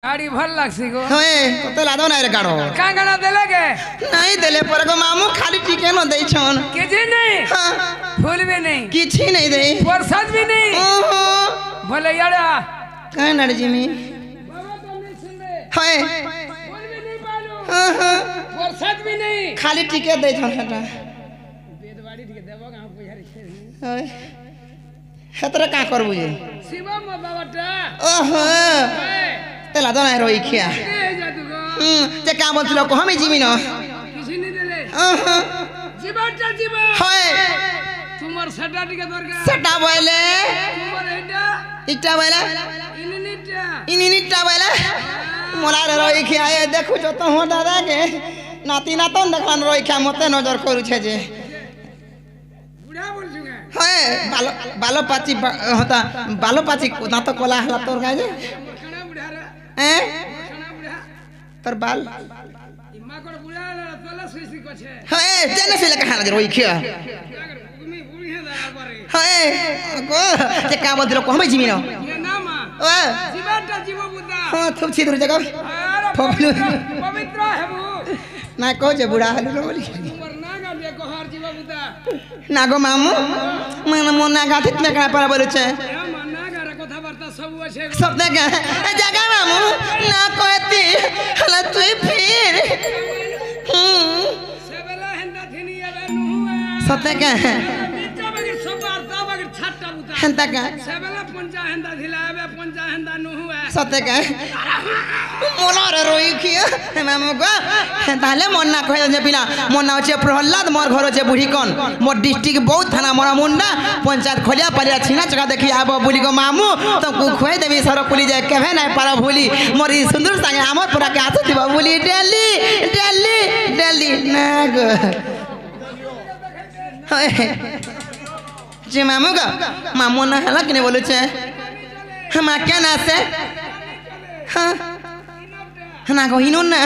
गाड़ी भल लागसी गो होए तो लादो ना रे गाड़ो का गाना देले के नहीं देले पर गो मामू खाली टिके न देई छन किछि नहीं हां फूल भी नहीं किछि नहीं दे प्रसाद भी नहीं ओहो भले यारा का नड़जी में बाबा तो नहीं सुन रे होए फूल भी नहीं पालो हां प्रसाद भी नहीं खाली टिके दे छन हटा बेदवाड़ी के देबो गांव पुजारी छे होए हेतरे का करबू जे शिवा बाबाटा ओहो तेला दो ना रोई खिया ए जादू गो जे का बोलथिलो को हमें जीवी न किछि नहीं देले ओहो जीवाटा जीवा होए तुम्हार सटा टिके दरकार सटा बोले तुम्हार एटा इटा बोले इनिटा इनिटा बोले मोला रे रोई खिया ए देखु जो तो हो दादा के नाती नातन देखन रोई खिया मते नजर करू छे जे बुढ़ा बोल छुगे होए बालो पाची होता बालो पाची ना तो कोला हला तोर गाय जे मखना बुढ़ा रे हैं मखना बुढ़ा तोर बाल इमा कोड बुढ़ा रे तोला सुइसी को छे होए जेने से लेके हाल रोई खिया अगर भूमि बुढ़ी है दारा परे होए को जे का बोलथिलो को हमें जीवी न ये नामा ओ जीवाटा जीव बुद्धा हां थुप छिदुर जगह अरे फोफलू पवित्र है वो ना को जे बुढ़ा हलु बोली तुमर नागा ले को हर जीव बुद्धा नागो मामू मन मोना गाथित में का पर बोलु छे ए नागा रे कथा वार्ता सब আছে सब देख जगह मामू ना कहती हला तू फिर सेबेला हंदा थिनी एबे नुहुआ सत्य का नीचा बगे सब वार्ता बगे छट्टा बुता हंता का सेबेला पंचा हंदा थिला एबे पंचा हंदा नुहुआ सत्य का मोना रे रोई खिया मामू को ताले मोना कहे जे बिना मोना होचे प्रहलाद मोर घर होचे बुढ़ी कोन मोर डिस्ट्रिक्ट बहुत थाना मोरा मुंडा पंचायत खोलिया पालिया छिना चका देखि आबो बुली को मामू तुमको खोए देबी सर पुली जाए केभे नै पारा भूली मोरी सुंदर संगे आमत पुरा के आछे दिबा बुली डेली डेली डेली ना गो जे मामू का मामू ना हला किने बोलु छे हम क्या ना से हां ना को हिनु ना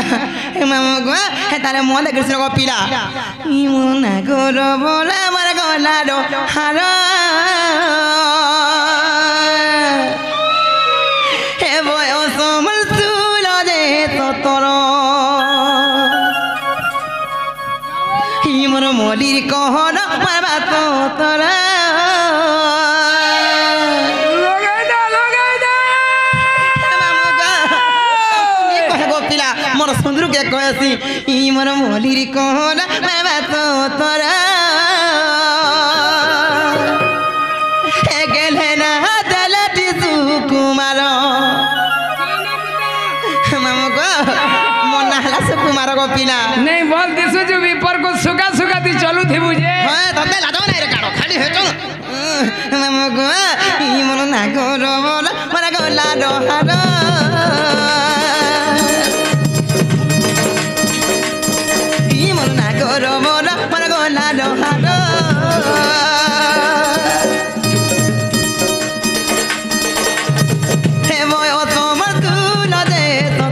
मामू को हे तारे मोन दे कृष्ण को पीला ई मोना गोरो बोला मर गोला दो हारो हे बोय ओ सोमल सुलो दे तो तोरो ई मोर मोलिर कहन मारबा तो तोरा मोर सुंदर के कहसी ई मोर मोलिर कहन मारबा तो तोरा हे गेले ना दलटी सुकुमार मामू को मोना हला सुकुमार को पिला नहीं बोल दिसु जो विपर को सुगा सुगा दी चलू थी बुझे हां तते लादो नै रे काड़ो खाली हे चल मामू को ई मोर ना गोरो बोला मरा गोला दो हारो ई मोर ना गोरो बोला मरा गोला दो हारो हे मोय ओ तोमर कुला दे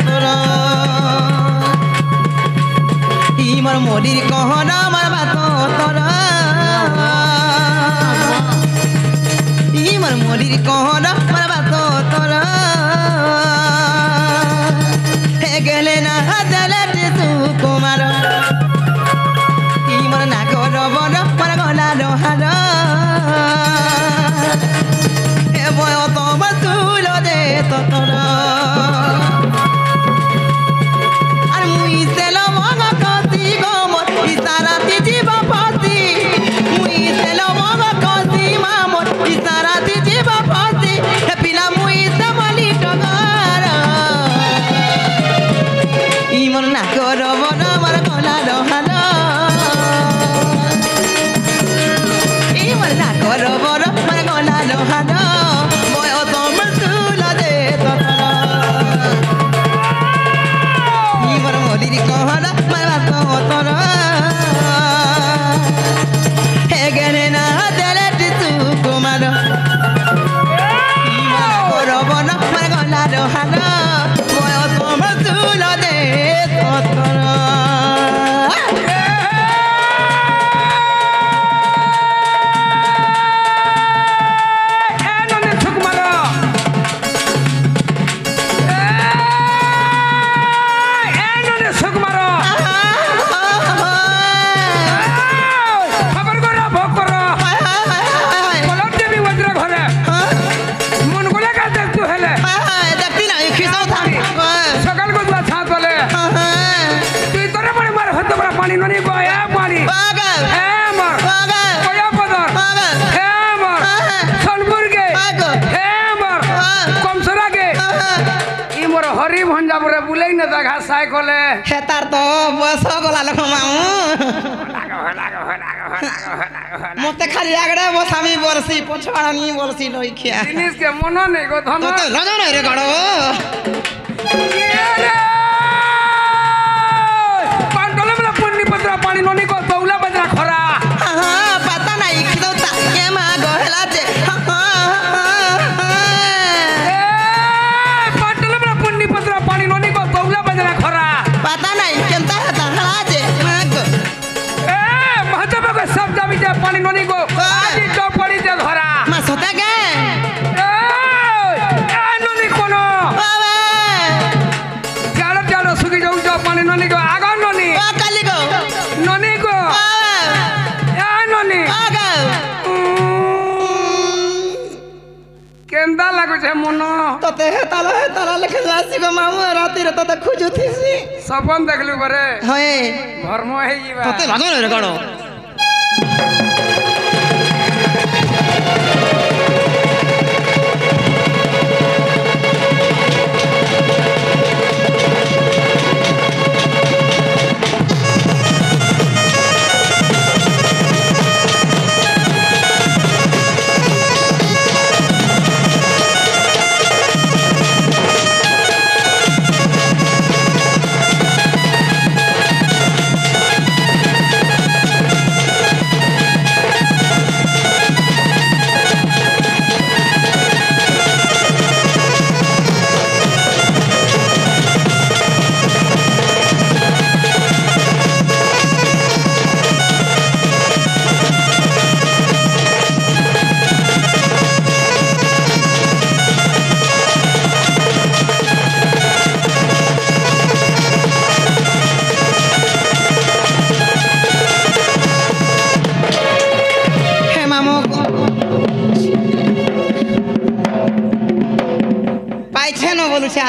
तोरा ई मोर मोलिर कहना मार बात तोरा ई मोर मोलिर कहना मार बात तोरा पानी ननी को ए पानी पागल ए मर पागल कोया पदर पागल ए मर सोनपुर के पागल ए मर कमसरा के ई मोर हरि भंजा पुरे बुलै न जगह साइकले हेतार तो बस गला लोक माऊ मते खाली आगड़े बसामी बरसी पछवानी बरसी लइखिया जिनिस के मन नहीं गो धम तो लगा नहीं रे गड़ो पांडले में पुन्नी पत्र पानी ननी को तौला बजरा खरा हां पता नहीं खिदौता के मा गहला जे ए पांडले में पुन्नी पत्र पानी ननी को तौला बजरा खरा पता नहीं केनता हता हला जे माग ए महतब को सब जाबी जे पानी ननी को आज तो पड़ी जे धरा मा सता गे ए ननी कोनो बाबा जालो सुगी जाऊ जो पानी ननी को आगा ननी ओ काली गो ननी को बाबा ए ननी आगा केंदा लागो छे मन तते हेताला लेखे लासी गो मामू राती रे तते खुजु थिसी सपन देखलु बरे होए धर्म हे जीवा तते लागो रे गड़ो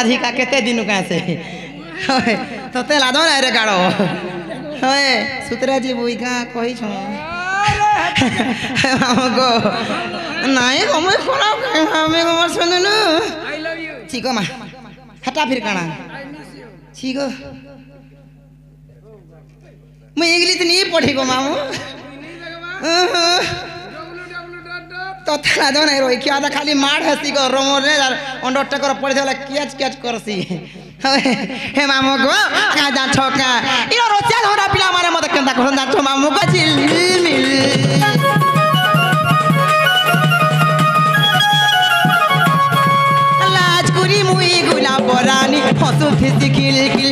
अधिका केते दिन का से तो ते लादो ना रे गाड़ो होए सुतरा जी बुई का कहि छ हमको नाही हम खोला हमें को सुननु आई लव यू ठीक मा हटा फिर काना ठीक हो मैं इंग्लिश नहीं पढ़ी गो मामू तो थाना दो नहीं रोई क्या खाली मार हसी को रोमो ने अंडरटेकर पड़ जाला कैच कैच करसी हे मामू को का जा छोका इरो रोचा धरा पिला मारे मत केंदा को जा छो मामू को चिल मिल लाज कुरी मुई गुला परानी हसु फिसी किल किल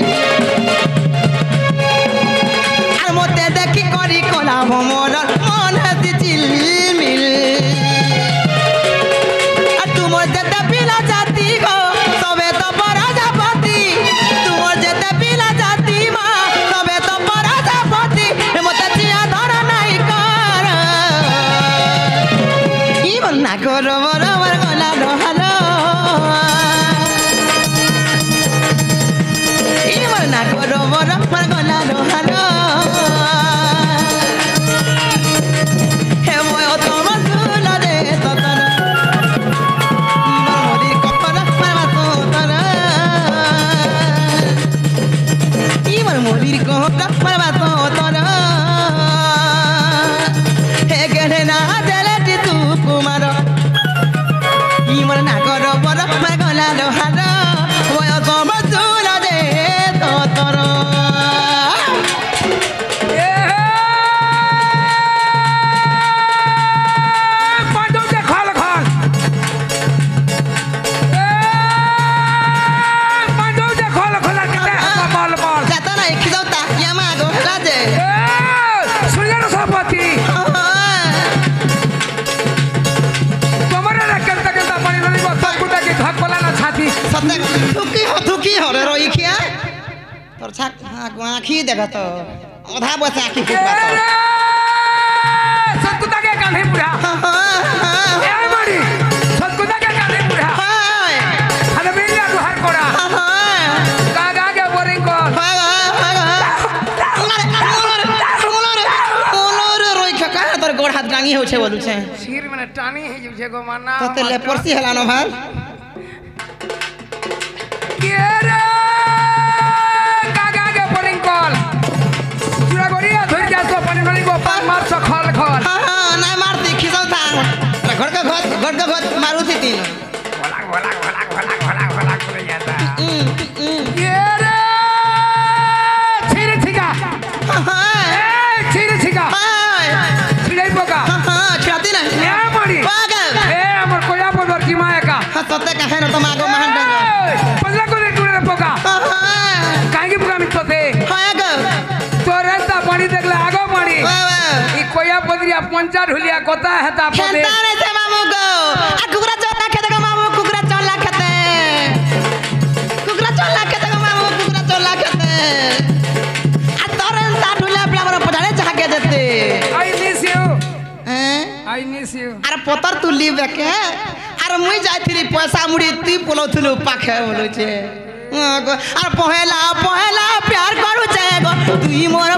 আর মতে দেখি করি কলা ভমর মন হাসি চিলমিল আর তোমার যেতে পিলা জাতি গো তবে তো পরাজাপতি তোমার যেতে পিলা জাতি মা তবে তো পরাজাপতি মতে চিয়া ধর নাই কর কি বল না করো বড় আমার গলা রহালো কি বল না করো বড় আমার গলা রহালো आँखी देखा तो आधा बस आँखी फुटवा तो सतकुता के कान्हे बुढ़ा ए बड़ी सतकुता के कान्हे बुढ़ा हले मिलिया दुहार कोड़ा गागा के बोरिंग को টাঙি হচ্ছে বলুছে सिर में टानी है जुझे गो माना তো তেলে পড়ছি হেলা না ভাই के रे कागा के पलिंग कॉल चुरा गोरिया धोई जा तो पानी पानी को पान मार सो खल खल হ্যাঁ নাই মারতি খিসাও থাং ঘর কা ঘর মারুতি তিন भला भला भला भला भला भला करे जाता के रे छिर छिका হ্যাঁ ए छिर छिका হ্যাঁ छिड़ै पोका হ্যাঁ ছাতি না ए मड़ी পাগল ए हमर कोया पदर की माया का হ্যাঁ সতে কাহে না তোমাগো মহান ডাঙ্গ पदला को टुरे पोका হ্যাঁ काहे पोका मिटते হ্যাঁ গো तो रेता पानी देखले आगो पानी বাবা ई कोया पदरिया पंचा ढुलिया कोता हेता पदे খেতারে সে মামু গো আর কুকুরা চলা খেতে গো মামু কুকুরা চলা খেতে কুকুরা চলা খেতে গো মামু কুকুরা চলা খেতে আর তোরে তা ঢুলে আপনি আমার পড়ালে চাকে যেতে आई मिस यू হ্যাঁ आई मिस यू আর পতর তুলি বেকে আর মুই যাইছিলি পয়সা মুড়ি তুই পলৌথুলু পাখে বলুছে আর পহেলা পহেলা প্যার করুছে গো তুই মোর